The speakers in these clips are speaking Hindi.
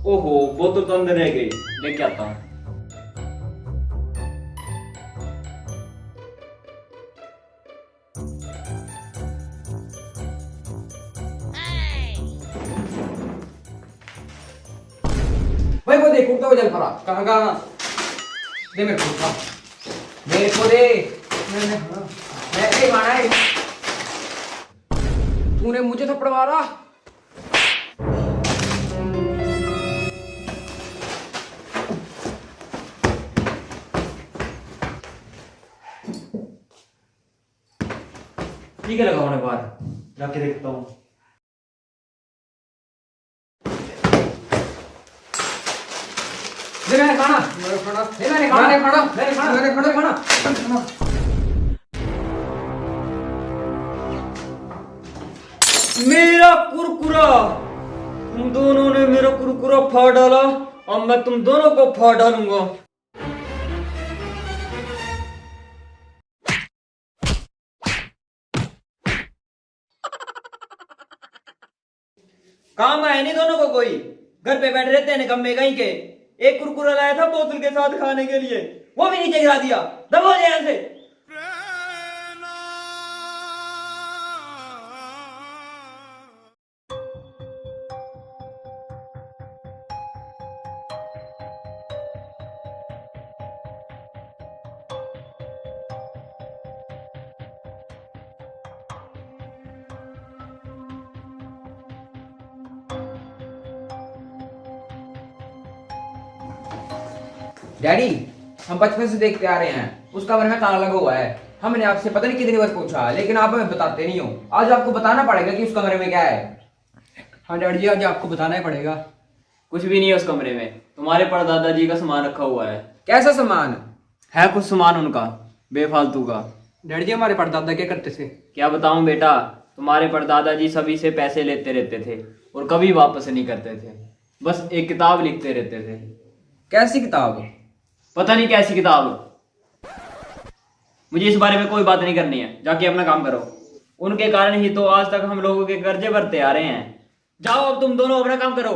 ओहो, बोतल तो अंदर रह गई, लेके आता हूँ। भाई वो देख उड़ता हुआ जल पड़ा। कहाँ कहाँ? दे मेरे को, मेरे को दे। मैं खाना है। तूने मुझे थप्पड़ मारा। ठीक है, लगाओ ना बाहर जाके देखता हूँ। दे मैंने खाना, मेरे खाना, दे मैंने खाना, मेरे खाना, मेरे खाना, मेरे खाना, खाना। मेरा कुरकुरा, तुम दोनों ने मेरा कुरकुरा फाड़ डाला, अब मैं तुम दोनों को फाड़ डालूंगा। काम है नहीं दोनों को, कोई घर पे बैठे रहते हैं निकम्मे कहीं के। एक कुरकुरा लाया था बोतल के साथ खाने के लिए, वो भी नीचे गिरा दिया। दबो यहाँ से। डैडी, हम बचपन से देखते आ रहे हैं उस कमरे में ताला लगा हुआ है। हमने आपसे पता नहीं कितनी बार पूछा, लेकिन आप हमें बताते नहीं हो। आज आपको बताना पड़ेगा कि उस कमरे में क्या है। हाँ डैडी जी, आज आपको बताना ही पड़ेगा। कुछ भी नहीं है उस कमरे में, तुम्हारे परदादा जी का सामान रखा हुआ है। कैसा सामान? है कुछ सामान उनका बेफालतू का। डैडी जी, हमारे परदादा क्या करते थे? क्या बताऊं बेटा, तुम्हारे परदादा जी सभी से पैसे लेते रहते थे और कभी वापस नहीं करते थे। बस एक किताब लिखते रहते थे। कैसी किताब? पता नहीं कैसी किताब। मुझे इस बारे में कोई बात नहीं करनी है, जाके अपना काम करो। उनके कारण ही तो आज तक हम लोगों के कर्जे भरते आ रहे हैं। जाओ अब तुम दोनों अपना काम करो।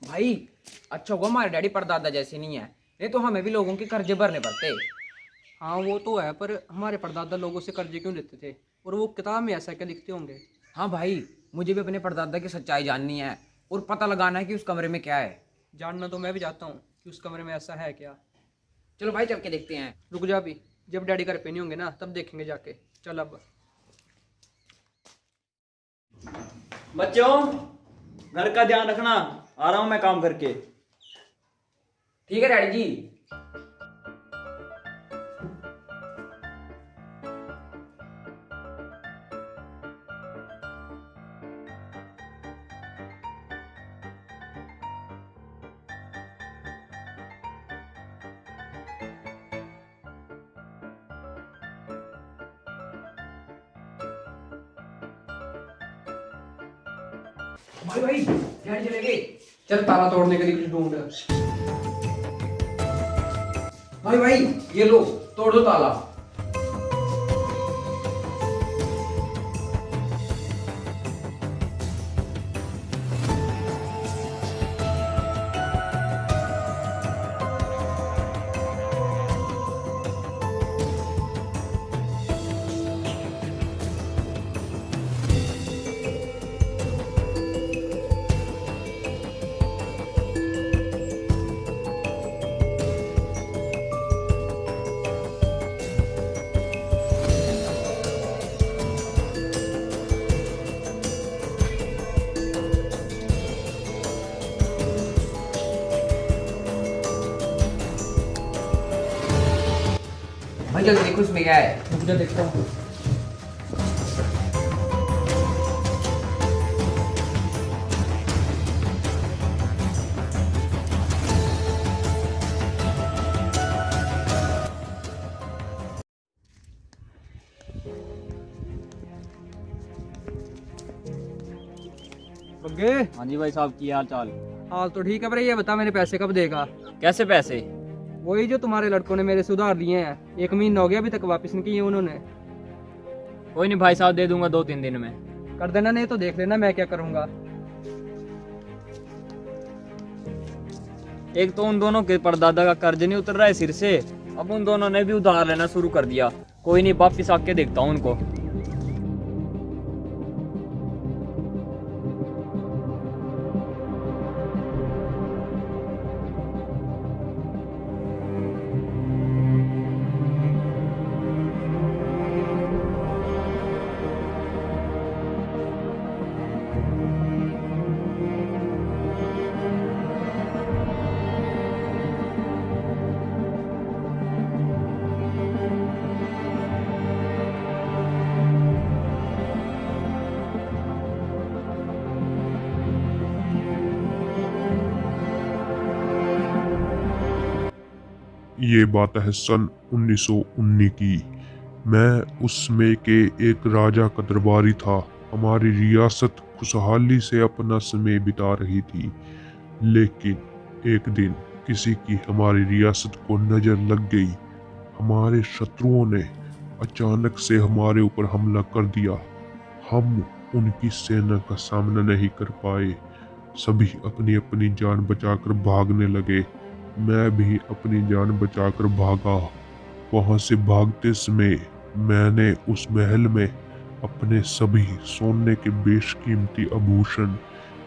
भाई अच्छा हुआ हमारे डैडी परदादा जैसे नहीं है, नहीं तो हमें भी लोगों के कर्जे भरने पड़ते। हाँ वो तो है, पर हमारे परदादा लोगों से कर्जे क्यों लेते थे? और वो किताब में ऐसा क्या लिखते होंगे? हाँ भाई, मुझे भी अपने परदादा की सच्चाई जाननी है और पता लगाना है कि उस कमरे में क्या है। जानना तो मैं भी चाहता हूँ कि उस कमरे में ऐसा है क्या। चलो भाई चल के देखते हैं। रुक जा भी, जब डैडी घर पे नहीं होंगे ना तब देखेंगे जाके। चल अब। बच्चों, घर का ध्यान रखना, आ रहा हूं मैं काम करके। ठीक है डैडी जी। भाई भाई डैडी चले गए। चल ताला तोड़ने के लिए कुछ ढूंढ। भाई भाई ये लो, तोड़ दो ताला। भाई जल्दी देखो इसमें क्या है। रुक जा देखता हूँ। बग्गे, हाँ जी भाई साहब, की हाल चाल? हाल तो ठीक है, पर ये बता मेरे पैसे कब देगा? कैसे पैसे? वही जो तुम्हारे लड़कों ने मेरे से उधार लिए हैं, 1 महीना हो गया अभी तक वापस नहीं किए उन्होंने। कोई नहीं भाई साहब, दे दूंगा 2-3 दिन में। कर देना, नहीं तो देख लेना मैं क्या करूंगा। एक तो उन दोनों के परदादा का कर्ज नहीं उतर रहा है सिर से, अब उन दोनों ने भी उधार लेना शुरू कर दिया। कोई नहीं, वापिस आके देखता हूँ उनको। ये बात है सन 1919 की। मैं उसमें के एक राजा का दरबारी था। हमारी रियासत खुशहाली से अपना समय बिता रही थी, लेकिन एक दिन किसी की हमारी रियासत को नजर लग गई। हमारे शत्रुओं ने अचानक से हमारे ऊपर हमला कर दिया। हम उनकी सेना का सामना नहीं कर पाए। सभी अपनी अपनी जान बचाकर भागने लगे। मैं भी अपनी जान बचाकर भागा। वहां से भागते समय मैंने उस महल में अपने सभी सोने के बेशकीमती आभूषण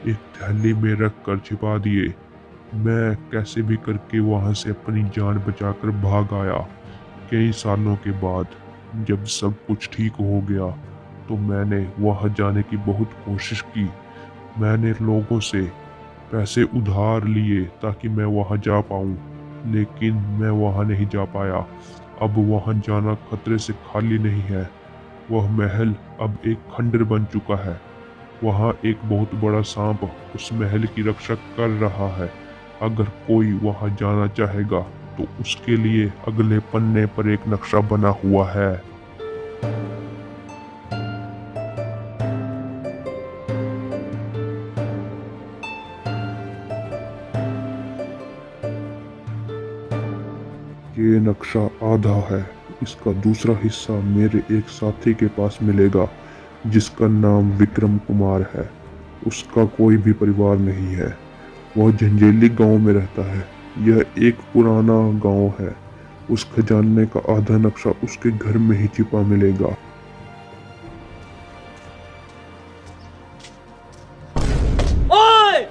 एक थैली में रखकर छिपा दिए। मैं कैसे भी करके वहां से अपनी जान बचाकर भाग आया। कई सालों के बाद जब सब कुछ ठीक हो गया तो मैंने वहां जाने की बहुत कोशिश की। मैंने लोगों से पैसे उधार लिए ताकि मैं वहां जा पाऊं, लेकिन मैं वहां नहीं जा पाया। अब वहां जाना खतरे से खाली नहीं है। वह महल अब एक खंडर बन चुका है। वहां एक बहुत बड़ा सांप उस महल की रक्षा कर रहा है। अगर कोई वहां जाना चाहेगा तो उसके लिए अगले पन्ने पर एक नक्शा बना हुआ है। ये नक्शा आधा है। इसका दूसरा हिस्सा मेरे एक साथी के पास मिलेगा जिसका नाम विक्रम कुमार है। उसका कोई भी परिवार नहीं है। वह झंझेली गांव में रहता है। यह एक पुराना गांव है। उस खजाने का आधा नक्शा उसके घर में ही छिपा मिलेगा। ओए!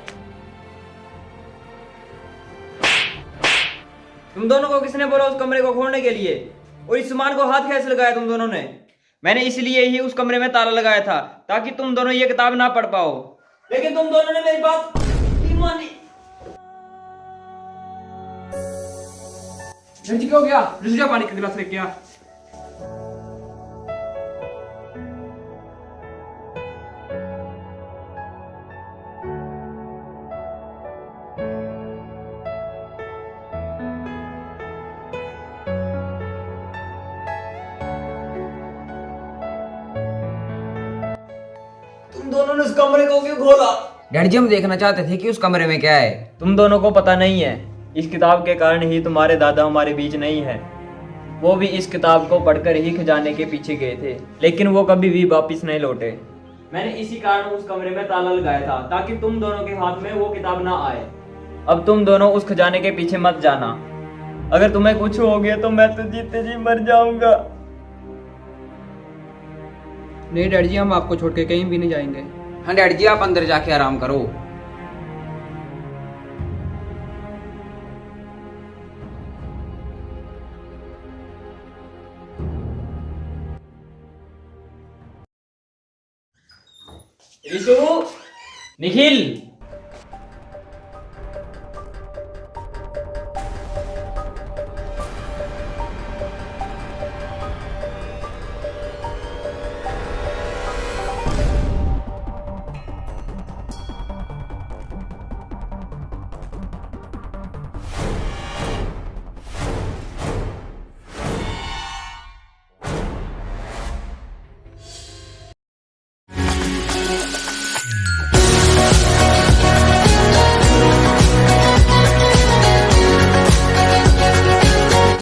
तुम दोनों को किसने बोला उस कमरे को खोलने के लिए? और इस सामान को हाथ कैसे लगाया तुम दोनों ने? मैंने इसलिए ही उस कमरे में ताला लगाया था ताकि तुम दोनों ये किताब ना पढ़ पाओ, लेकिन तुम दोनों ने मेरी बात नहीं मानी। जी क्या हो गया? रुक पानी का गिलास लेके आ। तुम दोनों ने उस कमरे को क्यों खोला? डैडी जी हम देखना चाहते थे कि उस कमरे में क्या है। तुम दोनों को पता नहीं है, इस किताब के कारण ही तुम्हारे दादा हमारे बीच नहीं है। वो भी इस किताब को पढ़कर ही खजाने के पीछे गए थे, लेकिन वो कभी भी वापस नहीं लौटे। मैंने इसी कारण उस कमरे में ताला लगाया था ताकि तुम दोनों के हाथ में वो किताब ना आए। अब तुम दोनों उस खजाने के पीछे मत जाना। अगर तुम्हें कुछ हो गया तो मैं तो जीते जी मर जाऊंगा। नहीं डैडी जी, हम आपको छोड़ के कहीं भी नहीं जाएंगे। हाँ डैडी जी आप अंदर जाके आराम करो। ऋषु, निखिल,